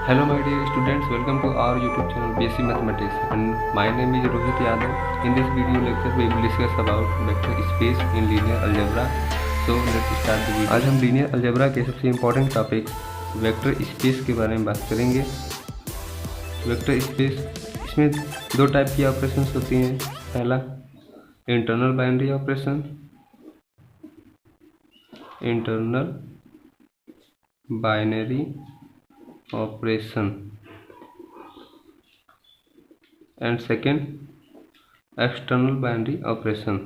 Hello my dear students, welcome to our YouTube channel BSc Mathematics and my name is Rohit Yadav. In this video lecture we will discuss about vector space in linear algebra. So let's start the video. आज हम linear algebra के सबसे important topic vector space के बारे में बात करेंगे। Vector space इसमें दो टाइप की ऑपरेशंस होती हैं। पहला internal binary operation, internal binary operation and second external binary operation.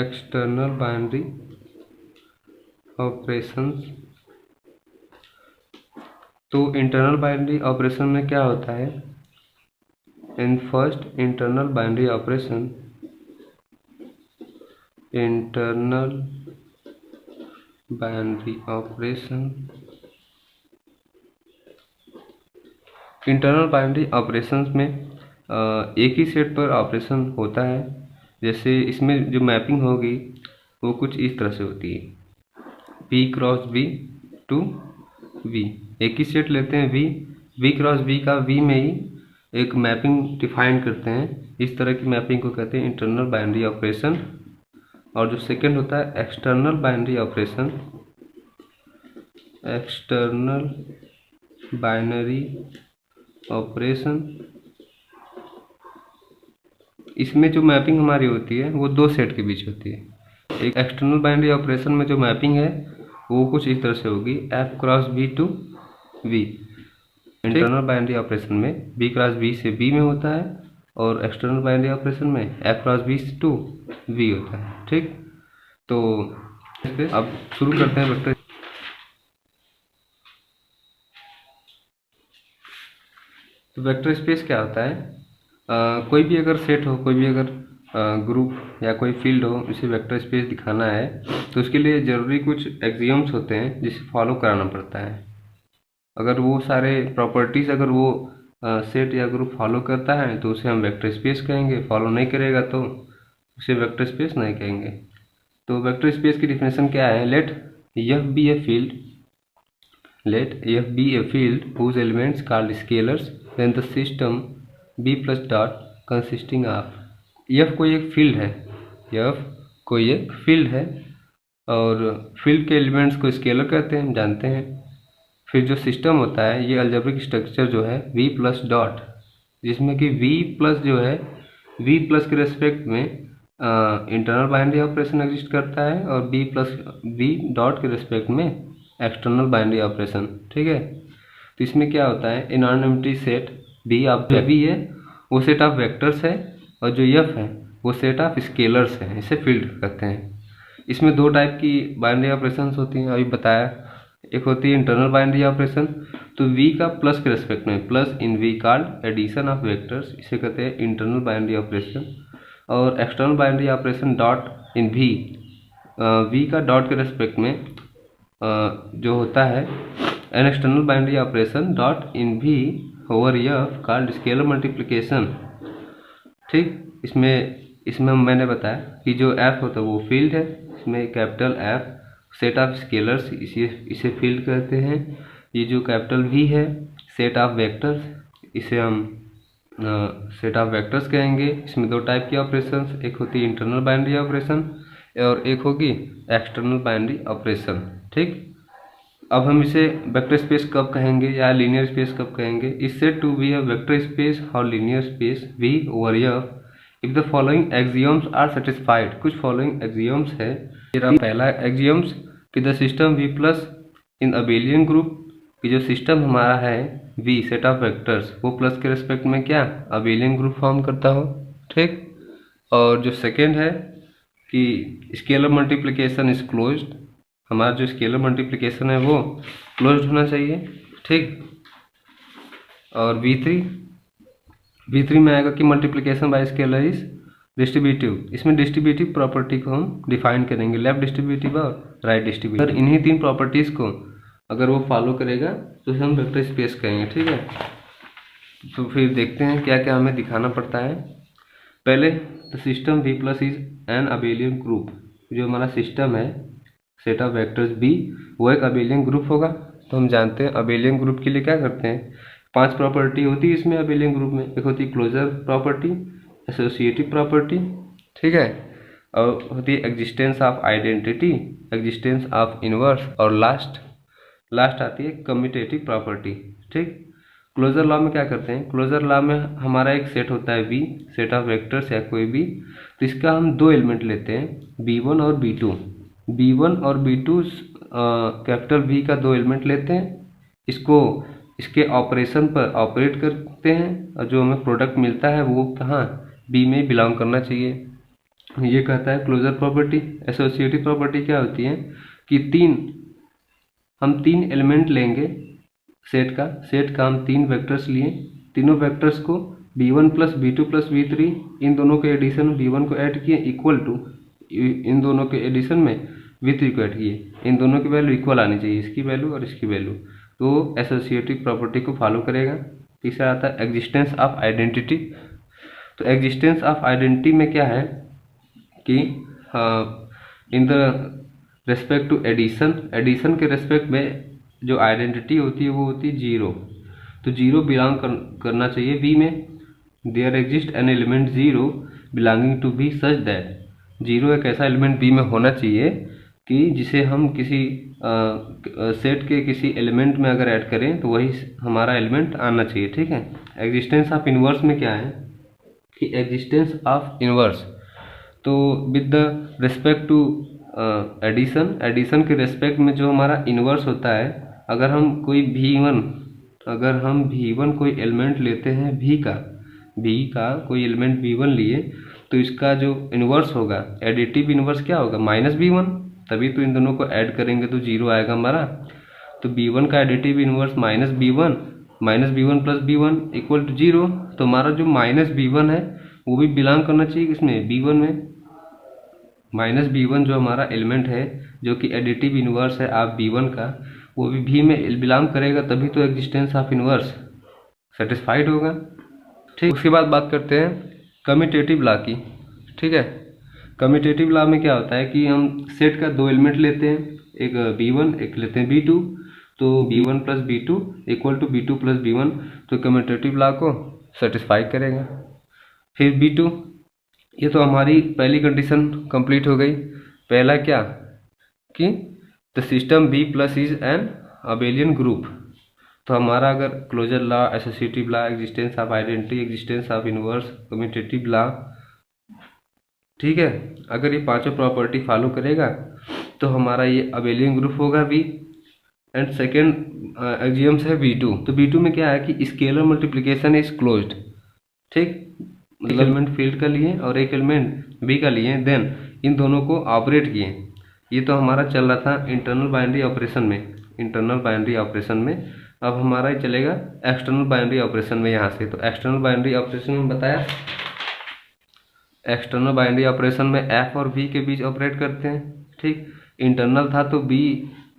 External binary operations, तो इंटरनल बाइनरी ऑपरेशन में क्या होता है? In first internal binary operation, internal binary operation, internal binary operations में एक ही सेट पर ऑपरेशन होता है। जैसे इसमें जो मैपिंग होगी वो कुछ इस तरह से होती है, V cross V to V। एक ही सेट लेते हैं V क्रॉस V का V में ही एक मैपिंग डिफाइन करते हैं। इस तरह की मैपिंग को कहते हैं इंटरनल बाइनरी ऑपरेशन। और जो सेकंड होता है external binary operation, external binary operation, इसमें जो मैपिंग हमारी होती है वो दो सेट के बीच होती है। एक एक्सटर्नल बाइनरी ऑपरेशन में जो मैपिंग है वो कुछ इस तरह से होगी, F cross V to V। Internal binary operation में B क्रॉस V से B में होता है और एक्सटर्नल बाइनरी ऑपरेशन में F cross V to V होता है। ठीक, तो अब शुरू करते हैं वेक्टर। तो वेक्टर स्पेस क्या होता है? कोई भी अगर सेट हो, कोई भी अगर ग्रुप या कोई फील्ड हो, इसे वेक्टर स्पेस दिखाना है तो उसके लिए ज़रूरी कुछ एक्सियम्स होते हैं जिसे फॉलो कराना पड़ता है। अगर वो सारे प्रॉपर्टीज़ अगर वो सेट या ग्रुप फॉलो करता है तो उसे हम वेक्टर स्पेस कहेंगे, फॉलो नहीं करेगा तो उसे वेक्टर स्पेस नहीं कहेंगे। तो वेक्टर स्पेस की डिफिनेशन क्या है? Let F be a field, let F be a field whose elements called scalars, then the system B plus dot consisting of। F कोई एक फील्ड है, F कोई एक फील्ड है और फील्ड के एलिमेंट्स को स्केलर कहते हैं, हम जानते हैं। फिर जो सिस्टम होता है ये अलजेब्रिक स्ट्रक्चर जो है V प्लस डॉट, जिसमें कि V प्लस जो है V प्लस के रेस्पेक्ट में इंटरनल बाइनरी ऑपरेशन एग्जिस्ट करता है और B प्लस V डॉट के रेस्पेक्ट में एक्सटर्नल बाइनरी ऑपरेशन। ठीक है, तो इसमें क्या होता है? इनऑर्डिनरी सेट B ऑफ V है वो सेट ऑफ वेक्टर्स है और जो F है वो सेट ऑफ स्केलर्स है, इसे फील्ड कहते हैं। इसमें दो टाइप की बाइनरी ऑपरेशंस होती हैं, अभी बताया। एक होती है इंटरनल बाइनरी ऑपरेशन, तो V का प्लस के रेस्पेक्ट में, plus in V called addition of vectors, इसे कहते हैं इंटरनल बाइनरी ऑपरेशन। और external binary operation dot in V, V का डॉट के रेस्पेक्ट में जो होता है an external binary operation dot in V over F called scalar multiplication. ठीक, इसमें मैंने बताया कि जो F होता है वो फील्ड है, इसमें capital F set of scalars, इसे फील्ड कहते हैं। ये जो कैपिटल V है सेट ऑफ वेक्टर्स, इसे हम सेट ऑफ वेक्टर्स कहेंगे। इसमें दो टाइप की ऑपरेशंस, एक होती है इंटरनल बाइनरी ऑपरेशन और एक होगी एक्सटर्नल बाइनरी ऑपरेशन। ठीक, अब हम इसे वेक्टर स्पेस कब कहेंगे या लीनियर स्पेस कब कहेंगे? Is said to be a vector space और linear space V over F if the following axioms are satisfied. कुछ फॉलोइंग एक्सियम्स है। पहला एक्सियम्स कि the system V plus an abelian group, कि जो सिस्टम हमारा है V सेट ऑफ वेक्टर्स वो प्लस के रेस्पेक्ट में क्या अबेलियन ग्रुप फॉर्म करता हो। ठीक, और जो सेकेंड है कि स्केलर मल्टीप्लिकेशन इज क्लोज्ड, हमारा जो स्केलर मल्टीप्लिकेशन है वो क्लोज्ड होना चाहिए। ठीक, और V3 में आएगा कि multiplication by scalar is distributive. इसमें डिस्ट्रीब्यूटिव प्रॉपर्टी को हम डिफाइन करेंगे, लेफ्ट डिस्ट्रीब्यूटिव और राइट डिस्ट्रीब्यूटिव। अगर इन्हीं तीन प्रॉपर्टीज़ को अगर वो फॉलो करेगा तो हम वेक्टर स्पेस कहेंगे। ठीक है, तो फिर देखते हैं क्या क्या हमें दिखाना पड़ता है। पहले the system V plus is an abelian group, जो हमारा सिस्टम है सेट ऑफ वेक्टर्स बी वो एक अबेलियन ग्रुप होगा। तो हम जानते हैं अबेलियन ग्रुप के लिए क्या करते हैं, 5 प्रॉपर्टी होती है इसमें अबेलियन ग्रुप में। एक होती है क्लोजर प्रॉपर्टी, एसोसिएटिव प्रॉपर्टी, ठीक है, और होती है existence of identity, existence of inverse, और लास्ट आती है कम्यूटेटिव प्रॉपर्टी। ठीक, क्लोजर लॉ में क्या करते हैं, क्लोजर लॉ में हमारा एक सेट होता है बी, सेट ऑफ वेक्टर्स या कोई भी, तो इसका हम 2 एलिमेंट लेते हैं बी1 और बी2। बी1 और बी2 कैपिटल बी का 2 एलिमेंट लेते हैं, इसको इसके ऑपरेशन पर ऑपरेट करते हैं, और जो हमें प्रोडक्ट मिलता है वो कहाँ, बी में बिलोंग करना चाहिए। ये कहता है क्लोजर प्रॉपर्टी। एसोसिएटिव प्रॉपर्टी क्या होती है कि हम 3 एलिमेंट लेंगे सेट का हम 3 वेक्टर्स लिए, तीनों वेक्टर्स को b1 plus b2 plus b3, इन दोनों के एडिशन में b1 को ऐड किए इक्वल टू इन दोनों के एडिशन में v3 को ऐड किए, इन दोनों की वैल्यू इक्वल आनी चाहिए, इसकी वैल्यू और इसकी वैल्यू, तो एसोसिएटिव प्रॉपर्टी को फॉलो करेगा। तीसरा आता है एग्जिस्टेंस ऑफ आइडेंटिटी। तो एग्जिस्टेंस ऑफ आइडेंटिटी में क्या है कि in the respect to addition के रेस्पेक्ट में जो आइडेंटिटी होती है वो होती है 0। तो 0 बिलोंग करना चाहिए बी में। There exist an element 0 belonging to B such that, 0 एक ऐसा एलिमेंट बी में होना चाहिए कि जिसे हम किसी सेट के किसी एलिमेंट में अगर ऐड करें तो वही हमारा एलिमेंट आना चाहिए। ठीक है। एग्जिस्टेंस ऑफ इनवर्स में क्या है कि एग्जिस्टेंस ऑफ इनवर्स, तो with the respect to addition के रेस्पेक्ट में जो हमारा इनवर्स होता है, अगर हम v1 कोई एलिमेंट लेते हैं v का कोई एलिमेंट v1 लिए, तो इसका जो इनवर्स होगा, एडिटिव इनवर्स क्या होगा, -b1, तभी तो इन दोनों को ऐड करेंगे तो 0 आएगा हमारा। तो b1 का additive inverse -b1 plus b1 equal to 0। तो हमारा जो -b1 है वो भी बिलोंग करना चाहिए किसमें, b1 में। -b1 जो हमारा एलिमेंट है जो कि एडिटिव इनवर्स है आप b1 का, वो भी v में बिलोंग करेगा, तभी तो एग्जिस्टेंस ऑफ इनवर्स सेटिस्फाइड होगा। ठीक, उसके बाद बात करते हैं कम्यूटेटिव लॉ की। ठीक है, कम्यूटेटिव लॉ में क्या होता है कि हम सेट का 2 एलिमेंट लेते हैं, एक b1 एक लेते हैं b2, तो b1 plus b2 equal to b2 plus b1, तो कम्यूटेटिव लॉ को सेटिस्फाई करेगा। फिर b2, ये तो हमारी पहली कंडीशन कंप्लीट हो गई। पहला क्या कि the system B plus is an abelian group. तो हमारा अगर closure law, associative law, existence of identity, existence of inverse, commutative law, ठीक है, अगर ये 5 प्रॉपर्टी फॉलो करेगा तो हमारा ये अबेलियन ग्रुप होगा बी। एंड सेकेंड एक्सियम्स है b2। तो b2 में क्या है कि स्केलर मल्टीप्लिकेशन इज क्लोज्ड। ठीक, मतलब एलिमेंट फील्ड का लिए और एक एलिमेंट बी का लिए, देन इन दोनों को ऑपरेट किए। ये तो हमारा चल रहा था इंटरनल बाइनरी ऑपरेशन में, अब हमारा ही चलेगा एक्सटर्नल बाइनरी ऑपरेशन में यहाँ से। तो एक्सटर्नल बाइनरी ऑपरेशन में बताया, एक्सटर्नल बाइनरी ऑपरेशन में एफ और बी के बीच ऑपरेट करते हैं। ठीक, इंटरनल था तो बी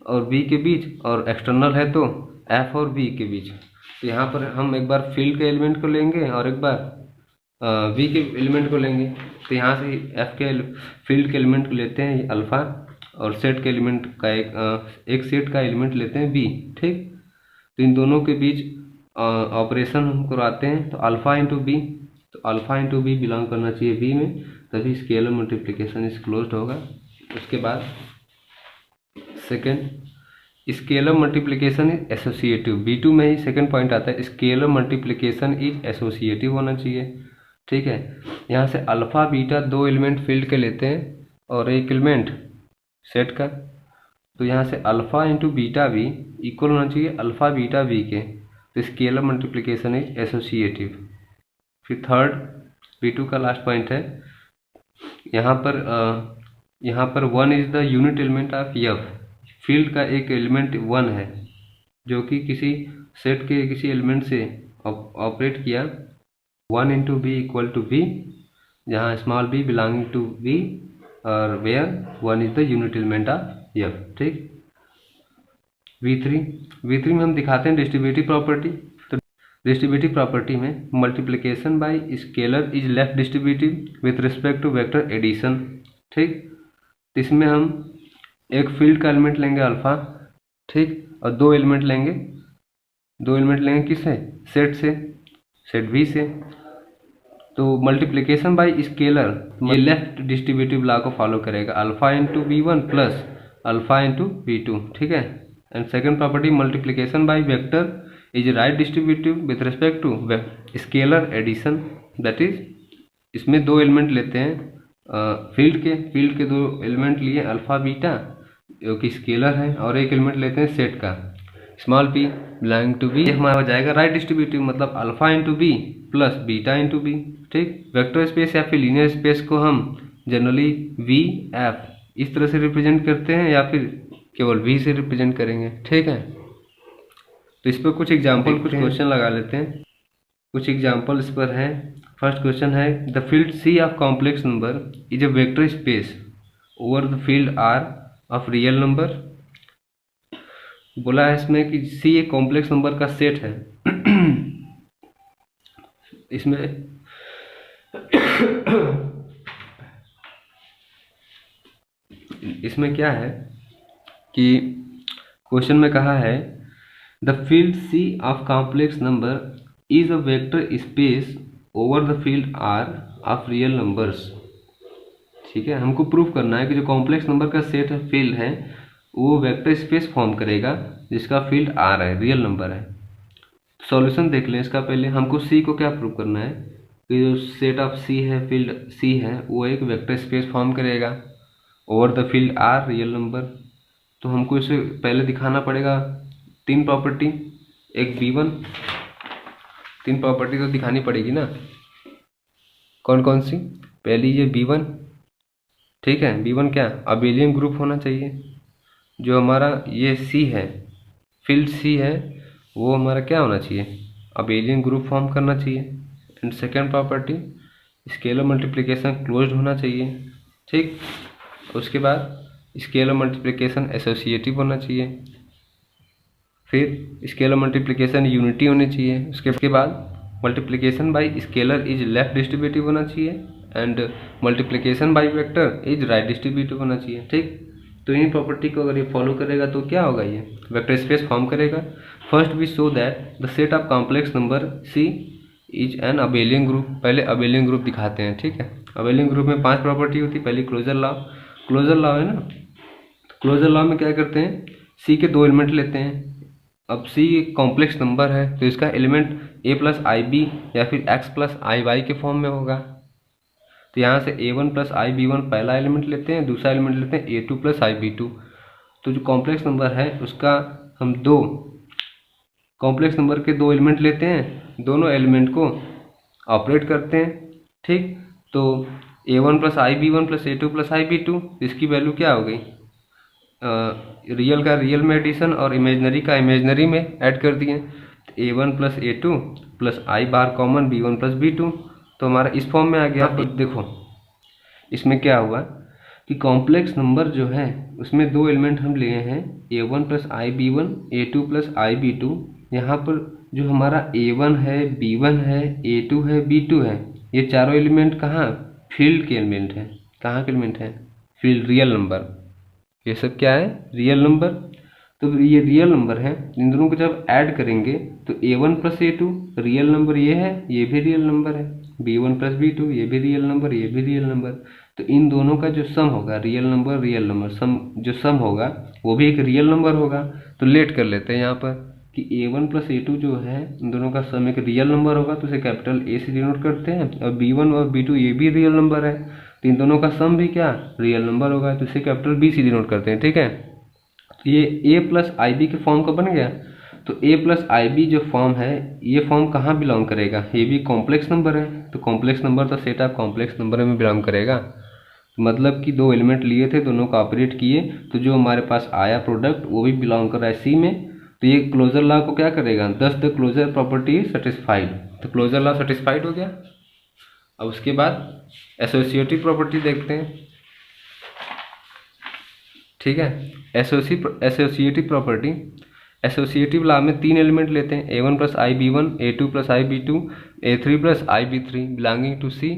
और बी के बीच, और एक्सटर्नल है तो एफ और बी के बीच। तो यहाँ पर हम एक बार फील्ड के एलिमेंट को लेंगे और एक बार वी के एलिमेंट को लेंगे। तो यहाँ से एफ के फील्ड के एलिमेंट को लेते हैं अल्फ़ा, और सेट के एलिमेंट का एक सेट का एलिमेंट लेते हैं बी। ठीक, तो इन दोनों के बीच ऑपरेशन हम करवाते हैं, तो अल्फ़ा इंटू बी, तो अल्फ़ा इंटू बी बिलोंग करना चाहिए बी में, तभी स्केलर मल्टीप्लिकेशन इज क्लोज्ड होगा। उसके बाद second, scalar multiplication is associative. b2 में ही सेकेंड पॉइंट आता है, स्केलर मल्टीप्लिकेशन इज एसोसिएटिव होना चाहिए। ठीक है, यहाँ से अल्फ़ा बीटा 2 एलिमेंट फील्ड के लेते हैं और एक एलिमेंट सेट का, तो यहाँ से अल्फ़ा इंटू बीटा भी इक्वल होना चाहिए अल्फ़ा बीटा बी के, तो स्केलर मल्टीप्लिकेशन इज एसोसिएटिव। फिर थर्ड b2 का लास्ट पॉइंट है, यहाँ पर 1 is the unit element of F. Field का एक एलिमेंट 1 है जो कि किसी सेट के किसी एलिमेंट से ऑपरेट किया, 1 into b equal to b, जहाँ small b belonging to b, और where 1 is the unit element of F. ठीक, v3 में हम दिखाते हैं डिस्ट्रीब्यूटिव प्रॉपर्टी। तो डिस्ट्रीब्यूटिव प्रॉपर्टी में multiplication by scalar is left distributive with respect to vector addition. ठीक, इसमें हम एक फील्ड का एलिमेंट लेंगे अल्फा, ठीक, और दो एलिमेंट लेंगे किससे, सेट से, सेट वी से। तो मल्टीप्लिकेशन बाय स्केलर ये लेफ्ट डिस्ट्रीब्यूटिव लॉ को फॉलो करेगा, alpha into V one plus alpha into V two, ठीक है। And second property multiplication by vector is right distributive with respect to scalar addition, that is इसमें दो element लेते हैं field के दो एलिमेंट लिए अल्फा बीटा जो कि स्केलर है, और एक एलिमेंट लेते हैं सेट का small P belong to B, हमारा हो जाएगा राइट डिस्ट्रीब्यूटिव, मतलब alpha into B plus beta into B, ठीक। वेक्टर स्पेस या फिर लीनियर स्पेस को हम जनरली वी एफ इस तरह से रिप्रेजेंट करते हैं या फिर केवल वी से रिप्रेजेंट करेंगे, ठीक है। तो इस पर कुछ एग्जाम्पल, कुछ क्वेश्चन लगा लेते हैं। कुछ एग्जाम्पल इस पर है। फर्स्ट क्वेश्चन है the field C of complex number is a vector space over the field R of real number. बोला है इसमें कि सी एक कॉम्प्लेक्स नंबर का सेट है। इसमें क्या है कि क्वेश्चन में कहा है the field C of complex number is a vector space over the field R of real numbers, ठीक है। हमको प्रूफ करना है कि जो कॉम्प्लेक्स नंबर का सेट है, फील्ड है, वो वेक्टर स्पेस फॉर्म करेगा जिसका फील्ड आर है, रियल नंबर है। सॉल्यूशन देख लें इसका। पहले हमको सी को क्या प्रूव करना है कि जो सेट ऑफ सी है, फील्ड सी है, वो एक वेक्टर स्पेस फॉर्म करेगा over the field R real number. तो हमको इसे पहले दिखाना पड़ेगा तीन प्रॉपर्टी, एक B1, तीन प्रॉपर्टी तो दिखानी पड़ेगी ना। कौन कौन सी? पहली ये B1, ठीक है। B1 क्या, अबेलियन ग्रुप होना चाहिए। जो हमारा ये C है, फील्ड C है, वो हमारा क्या होना चाहिए, अबेलियन ग्रुप फॉर्म करना चाहिए। And second property scalar multiplication closed होना चाहिए, ठीक। उसके बाद स्केलर मल्टीप्लिकेशन एसोसिएटिव होना चाहिए, फिर स्केलर मल्टीप्लिकेशन यूनिटी होनी चाहिए। उसके बाद multiplication by scalar is left distributive होना चाहिए and multiplication by vector is right distributive होना चाहिए, ठीक। तो इन प्रॉपर्टी को अगर ये फॉलो करेगा तो क्या होगा, ये वेक्टर स्पेस फॉर्म करेगा। First we show that the set of complex number C is an abelian group. पहले अबेलियन ग्रुप दिखाते हैं, ठीक है। अबेलियन ग्रुप में 5 प्रॉपर्टी होती है। पहली क्लोजर लॉ, क्लोजर लॉ है ना। क्लोजर लॉ में क्या करते हैं, सी के दो एलिमेंट लेते हैं। अब सी एक कॉम्प्लेक्स नंबर है तो इसका element a plus I B या फिर x प्लस आई वाई के फॉर्म में होगा। तो यहाँ से a1 प्लस आई बी वन पहला एलिमेंट लेते हैं, दूसरा एलिमेंट लेते हैं a2 plus I B to. तो जो कॉम्प्लेक्स नंबर है उसका हम दो कॉम्प्लेक्स नंबर के दो एलिमेंट लेते हैं, दोनों एलिमेंट को ऑपरेट करते हैं, ठीक। तो a1 प्लस आई B one plus a2 plus आई बी टू, इसकी वैल्यू क्या हो गई, रियल का रियल में एडिशन और इमेजनरी का इमेजनरी में ऐड कर दिए। a1 प्लस a2 प्लस आई बार कॉमन b1 प्लस b2, तो हमारा इस फॉर्म में आ गया। अब देखो इसमें क्या हुआ कि कॉम्प्लेक्स नंबर जो है उसमें दो एलिमेंट हम लिए हैं, a1 प्लस आई बी वन, a2 प्लस आई बी टू। यहाँ पर जो हमारा a1 है, b1 है, a2 है, b2 है, ये चारों एलिमेंट कहाँ, फील्ड के एलिमेंट हैं। कहाँ के एलिमेंट हैं, फील्ड, रियल नंबर। ये सब क्या है, रियल नंबर। तो ये रियल नंबर है, इन दोनों को जब ऐड करेंगे तो a1 plus a2 real number ये है, ये भी रियल नंबर है, b1 प्लस b2 ये भी रियल नंबर, ये भी रियल नंबर। तो इन दोनों का जो सम होगा, रियल नंबर सम, जो सम होगा वो भी एक रियल नंबर होगा। तो लेट कर लेते हैं यहाँ पर कि a1 प्लस a2 जो है इन दोनों का सम एक रियल नंबर होगा, तो इसे कैपिटल A से डिनोट करते हैं। और b1 और b2 ये भी रियल नंबर है, तो इन दोनों का सम भी क्या, रियल नंबर होगा, तो इसे कैपिटल B से डिनोट करते हैं, ठीक है। तो ये a प्लस आई बी के फॉर्म का बन गया। तो a प्लस आई बी जो फॉर्म है, ये फॉर्म कहाँ बिलोंग करेगा, ये भी कॉम्प्लेक्स नंबर है। तो कॉम्प्लेक्स नंबर तो सेट ऑफ कॉम्प्लेक्स नंबर में बिलोंग करेगा। मतलब कि दो एलिमेंट लिए थे, दोनों को ऑपरेट किए, तो जो हमारे पास आया प्रोडक्ट वो भी बिलोंग कर रहा है सी में। तो ये क्लोजर लॉ को क्या करेगा, thus the closure property is satisfied. तो क्लोजर लॉ सेटिस्फाइड हो गया। अब उसके बाद एसोसिएटिव प्रॉपर्टी देखते हैं, ठीक है। एसोसिएटिव प्रॉपर्टी, एसोसिएटिव लॉ में तीन एलिमेंट लेते हैं, a1 plus I B one, a2 plus I B two, a3 plus I b three belonging to c,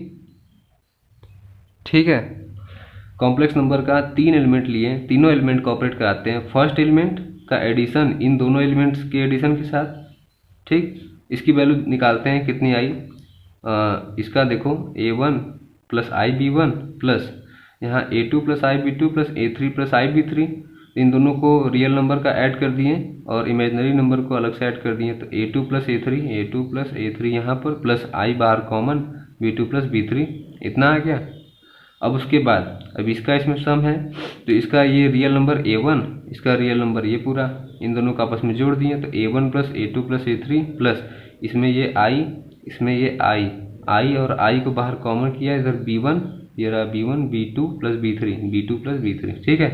ठीक है। कॉम्प्लेक्स नंबर का 3 एलिमेंट लिए, तीनों एलिमेंट को ऑपरेट कराते हैं फर्स्ट एलिमेंट का एडिशन इन दोनों एलिमेंट्स के एडिशन के साथ। ठीक, इसकी वैल्यू निकालते हैं कितनी आई। इसका देखो a1 प्लसib1 प्लस यहाँ a2 plus ib2 plus a3 plus ib3, इन दोनों को रियल नंबर का ऐड कर दिए और इमेजनरी नंबर को अलग से ऐड कर दिए। तो a2 प्लस a3 यहाँ पर plus i bar common b2 plus b3, इतना आ गया। अब उसके बाद अब इसका इसमें सम है, तो इसका ये रियल नंबर a1, इसका रियल नंबर ये पूरा, इन दोनों को आपस में जोड़ दिए। तो a1 plus a2 plus a3 plus इसमें ये i, इसमें ये i और i को बाहर कॉमन किया, इधर b1, ये रहा b1 b2 प्लस b3, ठीक है।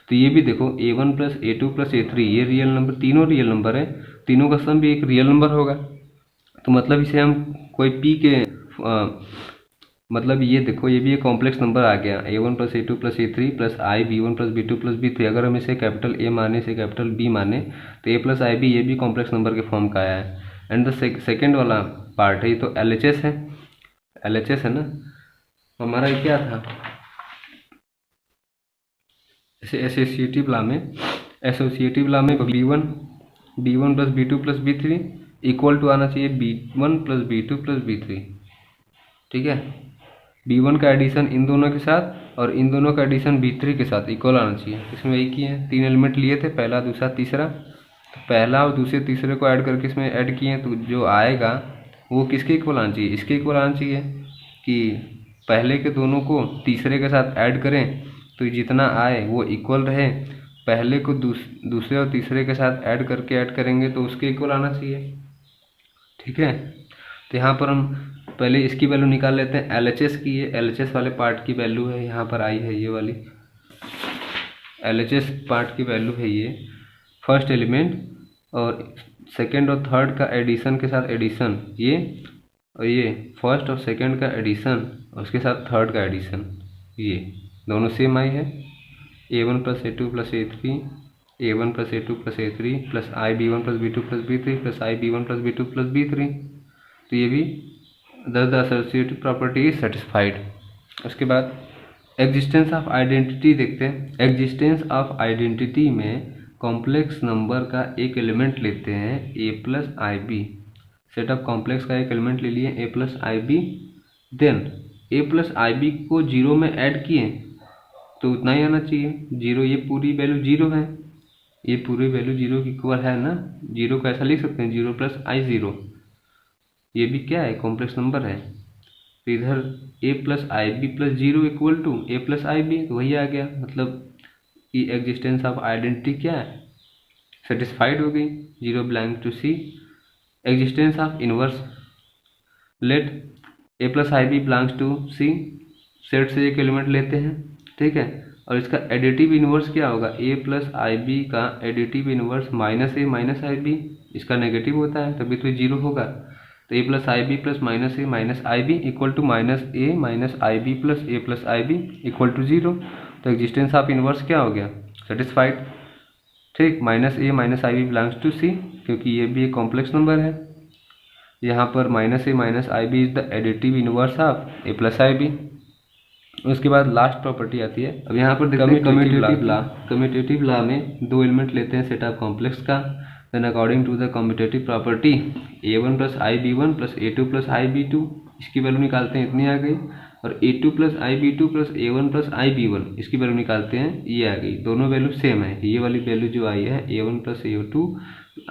तो ये भी देखो a1 plus a2 plus a3, ये रियल नंबर, तीनों रियल नंबर है, तीनों का सम भी एक रियल नंबर होगा। तो मतलब इसे हम कोई p के मतलब ये देखो ये भी एक कॉम्प्लेक्स नंबर आ गया, a1 plus a2 plus a3 plus i b1 plus b2 plus b3। अगर हम इसे कैपिटल A माने, इसे कैपिटल B माने, तो a प्लस ib ये भी कॉम्प्लेक्स नंबर के फॉर्म का आया है। एंड द सेकेंड वाला पार्ट है, ये तो LHS है, LHS है ना हमारा। ये क्या था, एसोसिएटिव लॉ में b1 plus b2 plus b3 equal to आना चाहिए b1 plus b2 plus b3, ठीक है। b1 का एडिशन इन दोनों के साथ और इन दोनों का एडिशन b3 के साथ इक्वल आना चाहिए। इसमें एक ही है, 3 एलिमेंट लिए थे, पहला दूसरा तीसरा, तो पहला और दूसरे तीसरे को ऐड करके इसमें ऐड किए, तो जो आएगा वो किसके इक्वल आना चाहिए, इसके इक्वल आना चाहिए। कि पहले के दोनों को तीसरे के साथ ऐड करें तो जितना आए वो इक्वल रहे, पहले को दूसरे और तीसरे के साथ ऐड करेंगे तो उसके इक्वल आना चाहिए, ठीक है। तो यहाँ पर हम पहले इसकी वैल्यू निकाल लेते हैं LHS की। ये LHS वाले पार्ट की वैल्यू है, यहाँ पर आई है, ये वाली LHS पार्ट की वैल्यू है ये फर्स्ट एलिमेंट और सेकंड और थर्ड का एडिशन के साथ एडिशन, ये और ये फर्स्ट और सेकंड का एडिशन और उसके साथ थर्ड का एडिशन, ये दोनों सेम आई है। a1 plus a2 plus a3, a1 plus a2 plus a3 plus i b1 plus b2 plus b3 plus i b1 plus b2 plus b3। तो ये भी the associative property is satisfied. उसके बाद existence of identity देखते हैं। Existence of identity में complex number का एक एलिमेंट लेते हैं a plus I B, set of complex का एक एलिमेंट ले लिए a plus I B, then a plus I B को जीरो में ऐड किए तो उतना ही आना चाहिए, जीरो, ये पूरी वैल्यू जीरो है, ये पूरी वैल्यू जीरो की इक्वल है ना, जीरो को ऐसा लिख सकते हैं, जीरो प्लस आई जीरो, ये भी क्या है कॉम्प्लेक्स नंबर है। तो इधर a plus I B plus zero equal to a plus I B, तो वही आ गया। मतलब कि एग्जिस्टेंस ऑफ आइडेंटिटी क्या है, सेटिस्फाइड हो गई, zero belong to C. Existence of inverse, let a plus I B belongs to C, set से एक एलिमेंट लेते हैं, ठीक है। और इसका एडिटिव इनवर्स क्या होगा, a प्लस आई बी का additive inverse minus a minus I b, इसका नेगेटिव होता है तभी तो जीरो होगा। तो a plus I B plus minus a minus I b equal to minus a minus I B plus a plus I b equal to zero. तो existence of inverse क्या हो गया, सेटिस्फाइड, ठीक। Minus a minus I B belongs to c, क्योंकि ये भी एक complex number है। यहाँ पर minus a minus I B is the additive inverse of a plus I B. उसके बाद लास्ट प्रॉपर्टी आती है। अब यहाँ पर कम्यूटेटिव लॉ में दो एलिमेंट लेते हैं सेट ऑफ कॉम्प्लेक्स का, then according to the commutative property a1 plus I B one plus a2 plus I B two, इसकी वैल्यू निकालते हैं, इतनी आ गई। और a2 प्लस आई B two plus a1 plus आई बी वन, इसकी वैल्यू निकालते हैं, ये आ गई। दोनों वैल्यू सेम है, ये वाली वैल्यू जो आई है a1 plus a2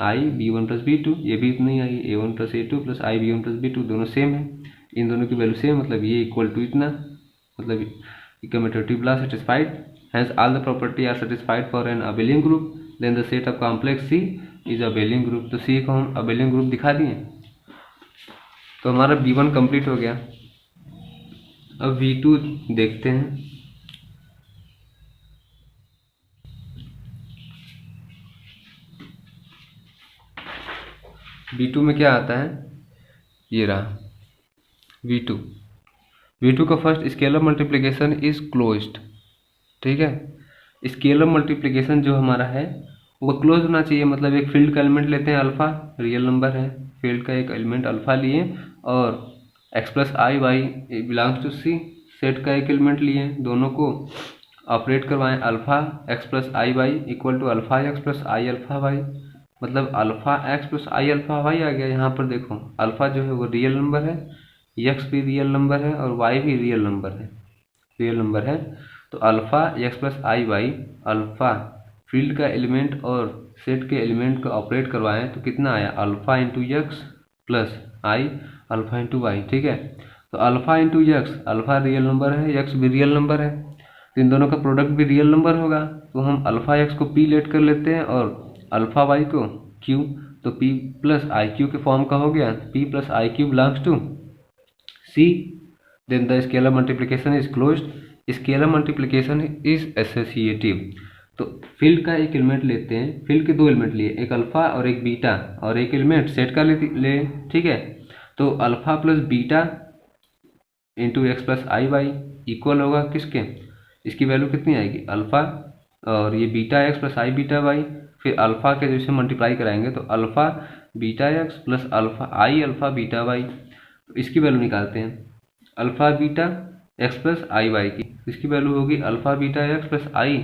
I B one plus B two, ये भी इतनी आई, a1 प्लस a2 प्लस आई B one plus B two, दोनों सेम है, इन दोनों की वैल्यू सेम, मतलब ये इक्वल टू इतना, मतलब commutative law satisfied. Hence all the property are satisfied for an abelian group, then the set of complex C is abelian group। तो C को हम abelian group दिखा दिए, तो हमारा B1 कंप्लीट हो गया। अब V2 देखते हैं। V2 में क्या आता है, ये रहा V2 का first scalar multiplication is closed, ठीक है। स्केलर मल्टीप्लिकेशन जो हमारा है वो क्लोज होना चाहिए, मतलब एक फील्ड का एलिमेंट लेते हैं अल्फा, रियल नंबर है, फील्ड का एक एलिमेंट अल्फा लिए और x plus I y belongs to C, set का एक एलिमेंट लिए, दोनों को ऑपरेट करवाएं alpha x plus I Y equal to alpha x plus I alpha y, मतलब अल्फ़ा एक्स प्लस आई अल्फ़ा वाई आ गया। यहाँ पर देखो अल्फ़ा जो है वो रियल नंबर है, एक्स भी रियल नंबर है और वाई भी रियल नंबर है। तो अल्फ़ा एक्स प्लस आई वाई, अल्फ़ा फील्ड का एलिमेंट और सेट के एलिमेंट को ऑपरेट करवाएं तो कितना आया, अल्फ़ा इंटू एक्स प्लस आई अल्फ़ा इंटू वाई। ठीक है, तो alpha into X, alpha real number है, एक्स भी रियल नंबर है, तो इन दोनों का प्रोडक्ट भी रियल नंबर होगा। तो हम अल्फ़ा एक्स को पी लेट कर लेते हैं और अल्फ़ा वाई को क्यू, तो पी प्लस आई क्यू के फॉर्म का हो गया, P plus I Q belongs to C, then the scalar multiplication is closed. Scalar multiplication is associative. तो फील्ड का एक एलिमेंट लेते हैं, फील्ड के दो एलिमेंट लिए, एक अल्फ़ा और एक बीटा, और एक एलिमेंट सेट का ले, ठीक है। तो alpha plus beta into x plus आई वाई इक्वल होगा किसके, इसकी वैल्यू कितनी आएगी, अल्फ़ा और ये beta x plus i beta y, फिर अल्फ़ा के जैसे मल्टीप्लाई कराएंगे तो alpha beta x plus alpha i alpha beta y, तो इसकी वैल्यू निकालते हैं अल्फ़ा बीटा एक्स प्लस आई वाई की, इसकी वैल्यू होगी अल्फ़ा बीटा एक्स प्लस आई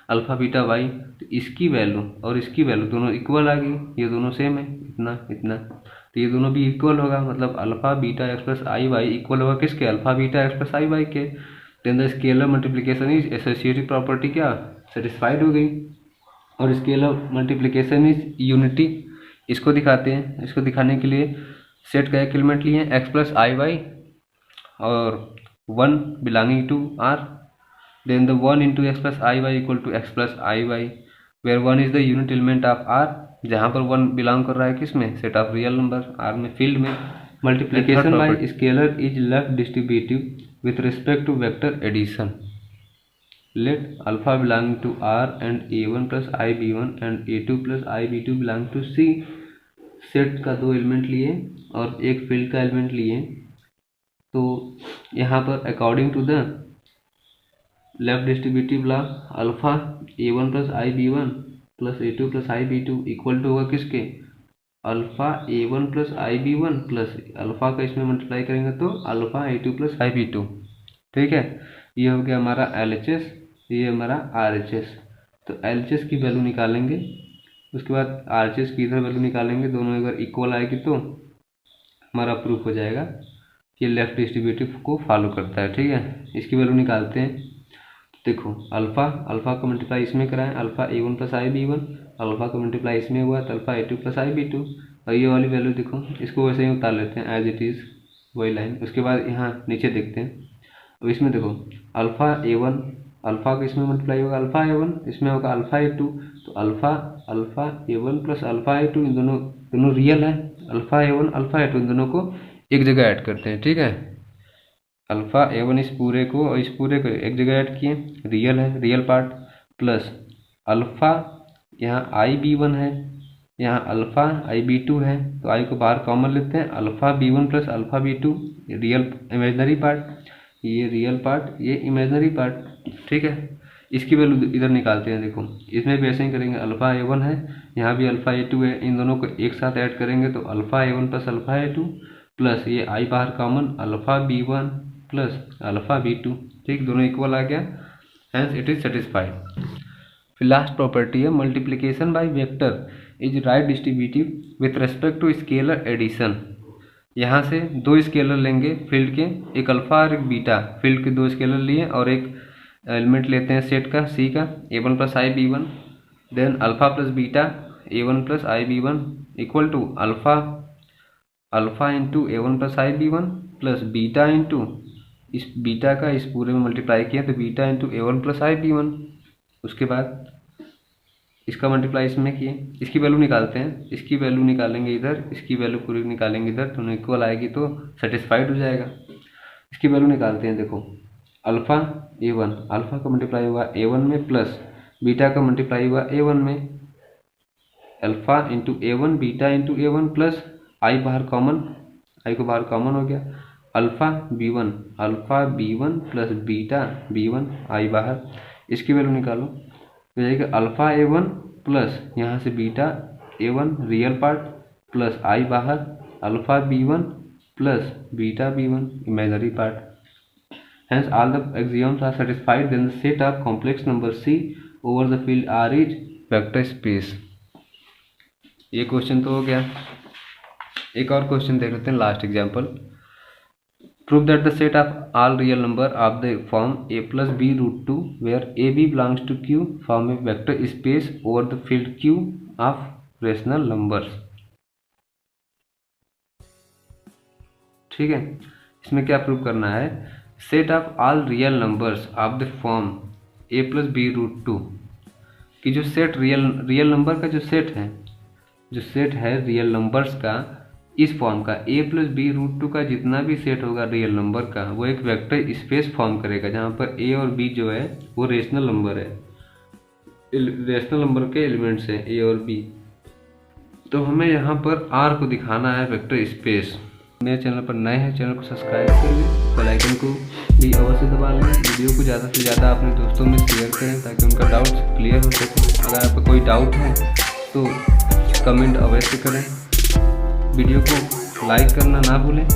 अल्फ़ा बीटा वाई। तो इसकी वैल्यू और इसकी वैल्यू दोनों इक्वल आ गई, ये दोनों सेम है, इतना इतना, तो ये दोनों भी इक्वल होगा, मतलब अल्फ़ा बीटा एक्स प्लस आई वाई इक्वल होगा किसके, अल्फ़ा बीटा एक्स प्लस आई वाई के। Then the scalar multiplication is associative property क्या सेटिस्फाइड हो गई, और स्केलर मल्टीप्लिकेशन इज यूनिटी। इसको दिखाते हैं, इसको दिखाने के लिए सेट का एक एलिमेंट लिए एक्स प्लस आई वाई और 1 belonging to R, then the 1 into x plus I Y equal to x plus I y, where 1 is the unit element of R, जहाँ पर 1 बिलोंग कर रहा है किसमें, set of real number R में, field में। Multiplication by scalar is left distributive with respect to vector addition. Let alpha belong to R and a1 plus i b1 and a2 plus i b2 belong to C. Set का दो element लिए और एक field का element लिए, तो यहाँ पर according to the left distributive law alpha a1 plus i b1 plus a2 plus i b2 equal to होगा किसके, alpha a1 plus i b1 plus alpha का इसमें मल्टीप्लाई करेंगे तो alpha a2 plus i b2। ठीक है, ये हो गया हमारा LHS, ये हमारा RHS। तो LHS की वैल्यू निकालेंगे, उसके बाद RHS की इधर वैल्यू निकालेंगे, दोनों अगर इक्वल आएगी तो हमारा प्रूफ हो जाएगा कि लेफ्ट डिस्ट्रीब्यूटिव को फॉलो करता है। ठीक है, इसकी वैल्यू निकालते हैं। देखो अल्फ़ा का मल्टीप्लाई इसमें कराएं, alpha a1 plus i b1, alpha का मल्टीप्लाई इसमें हुआ तो alpha a2 plus i b2, और ये वाली वैल्यू देखो, इसको वैसे ही उतार लेते हैं एज इट इज़, वही लाइन। उसके बाद यहाँ नीचे देखते हैं, अब इसमें देखो अल्फ़ा a1, अल्फ़ा का इसमें मल्टीप्लाई होगा अल्फ़ा a1, इसमें होगा अल्फ़ा a2, तो alpha a1 plus alpha a2, इन दोनों रियल है, अल्फ़ा a1 अल्फ़ा a2 इन दोनों को एक जगह ऐड करते हैं। ठीक है, अल्फ़ा a1 इस पूरे को और इस पूरे को एक जगह ऐड किए, रियल है, रियल पार्ट, प्लस अल्फ़ा यहाँ आई b1 है, यहाँ अल्फ़ा आई b2 है, तो आई को बाहर कॉमन लेते हैं, alpha b1 plus alpha b2, real imaginary part, ये रियल पार्ट, ये इमेजनरी पार्ट। ठीक है, इसकी वैल्यू इधर निकालते हैं। देखो इसमें भी ऐसे ही करेंगे, अल्फ़ा a1 है, यहाँ भी अल्फ़ा a2 है, इन दोनों को एक साथ ऐड करेंगे तो alpha a1 plus alpha a2 plus ये आई बाहर common, alpha b1 plus alpha b2। ठीक, दोनों इक्वल आ गया, हेंस इट इज सेटिस्फाइड। फिर लास्ट प्रॉपर्टी है multiplication by vector is right distributive with respect to scalar addition. यहाँ से दो स्केलर लेंगे फील्ड के, एक अल्फ़ा और एक बीटा, फील्ड के दो स्केलर लिए और एक एलिमेंट लेते हैं सेट का सी का, a1 plus i b1, then alpha plus beta a1 plus i b1 equal to alpha into a1 plus i b1 plus beta into इस बीटा का इस पूरे में मल्टीप्लाई किया तो beta into a1 plus i b1, उसके बाद इसका मल्टीप्लाई इसमें किए, इसकी वैल्यू निकालते हैं, इसकी वैल्यू निकालेंगे इधर, इसकी वैल्यू पूरी निकालेंगे इधर, दोनों इक्वल आएगी तो सेटिस्फाइड हो जाएगा। इसकी वैल्यू निकालते हैं, देखो अल्फ़ा a1, अल्फ़ा का मल्टीप्लाई हुआ a1 में प्लस बीटा का मल्टीप्लाई हुआ a1 में, alpha into a1 beta into a1 plus i बाहर कॉमन, आई को बाहर कॉमन हो गया, alpha b1 plus beta b1 आई बाहर, इसकी वैल्यू निकालो तो जाएगा अल्फ़ा a1 प्लस यहाँ से beta a1 real part plus i बाहर, alpha b1 plus beta b1 imaginary part. Hence all the axioms are satisfied, then the set of complex number C over the field R is vector space. ये question तो हो गया। एक और question देख लेते हैं, last example. Prove that the set of all real number of the form a plus b root 2 where a b belongs to q form a vector space over the field q of rational numbers। ठीक है, इसमें क्या prove करना है? Set of all real numbers of the form a plus b root 2 कि जो set real number का जो सेट है रियल नंबर्स का, इस फॉर्म का a plus b root 2 का जितना भी सेट होगा रियल नंबर का, वो एक वेक्टर स्पेस फॉर्म करेगा जहाँ पर a और b जो है वो रेशनल नंबर है, रेशनल नंबर के एलिमेंट्स हैं a और b। तो हमें यहाँ पर r को दिखाना है वेक्टर स्पेस। मेरे चैनल पर नए हैं, चैनल को सब्सक्राइब करिए, बेल आइकन को भी अवश्य दबा लें। वीडियो को ज़्यादा से ज़्यादा अपने दोस्तों में शेयर करें ताकि उनका डाउट क्लियर हो सके। अगर आपका कोई डाउट है तो कमेंट अवश्य करें। वीडियो को लाइक करना ना भूलें।